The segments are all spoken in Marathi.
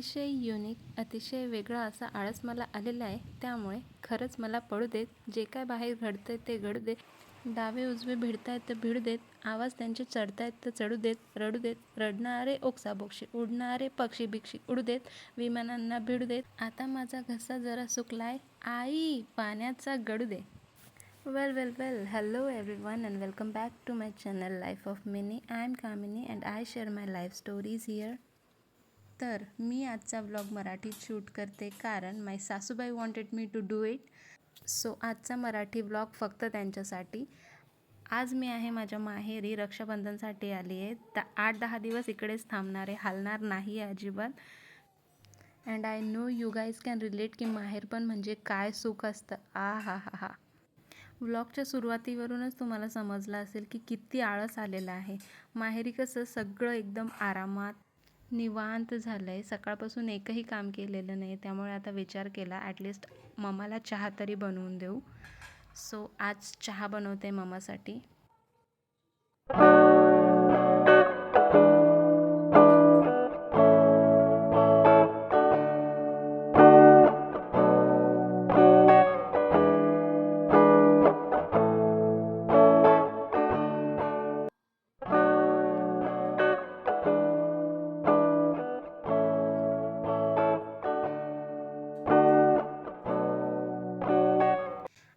अतिशय युनिक, अतिशय वेगळा असा आळस मला आलेला आहे. त्यामुळे खरंच मला पडू देत, जे काय बाहेर घडतंय ते घडू देत. डावे उजवे भिडतायत तर भिडू देत, आवाज त्यांचे चढतायत तर चढू देत, रडू देत, रडणारे ओक्साबोक्शी, उडणारे पक्षी बिक्षी उडू देत, विमानांना भिडू देत. आता माझा घसा जरा सुकलाय, आई पाण्याचा गडू दे. Well, hello everyone and welcome back to my channel Life of Mini. I am Kamini and I share my life stories here. तर मी आजचा व्लॉग मराठीत शूट करते कारण माय सासूबाई wanted me to do it. So आजचा मराठी व्लॉग फक्त त्यांच्यासाठी. आज मी आहे माझ्या माहेरी, रक्षाबंधनसाठी आली आहे. 8-10 दिवस इकडेच थांबणार आहे, हलणार नाही अजिबात. And I know you guys can relate की माहेर पण म्हणजे काय सुख असतं. हा. व्लॉगच्या सुरुवातीवरूनच तुम्हाला समजलं असेल की किती आळस आलेला आहे. माहेरी कसं सगळं एकदम आरामात निवांत झालं आहे. सकाळपासून एकही काम केलेलं नाही. त्यामुळे आता विचार केला ॲटलिस्ट मम्माला चहा तरी बनवून देऊ. सो आज चहा बनवते मम्मासाठी.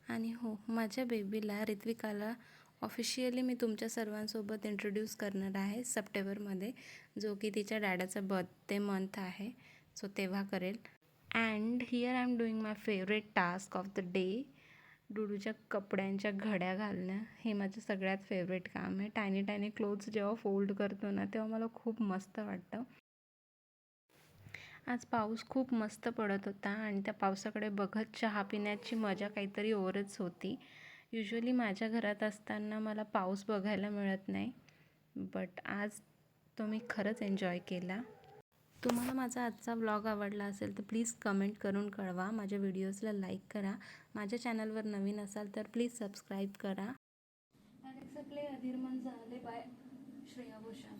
आणि हो, माझ्या बेबीला रित्विकाला ऑफिशियली मी तुमच्या सर्वांसोबत इंट्रोड्यूस करणार आहे सप्टेंबरमध्ये, जो की तिच्या डॅडाचा बर्थडे मंथ आहे. सो तेव्हा करेल. And here I am doing my favourite task of the day. डुडूच्या कपड्यांच्या घड्या घालणं हे माझं सगळ्यात फेवरेट काम आहे. टायनी क्लोथ्स जेव्हा फोल्ड करतो ना तेव्हा मला खूप मस्त वाटतं. आज पाऊस खूप मस्त पडत होता आणि त्या पावसाकडे बघत चहा पिण्याची मजा काहीतरी ओरच होती. युजली माझ्या घरात असताना मला पाऊस बघायला मिळत नाही, बट आज तो मी खरंच एन्जॉय केला. तुम्हाला माझा आजचा व्लॉग आवडला असेल तर प्लीज कमेंट करून कळवा. माझ्या व्हिडिओजला लाईक करा. माझ्या चॅनलवर नवीन असाल तर प्लीज सबस्क्राईब करा. अलेक्सा प्ले अधीर मन झाले बाय श्रेया घोषाल.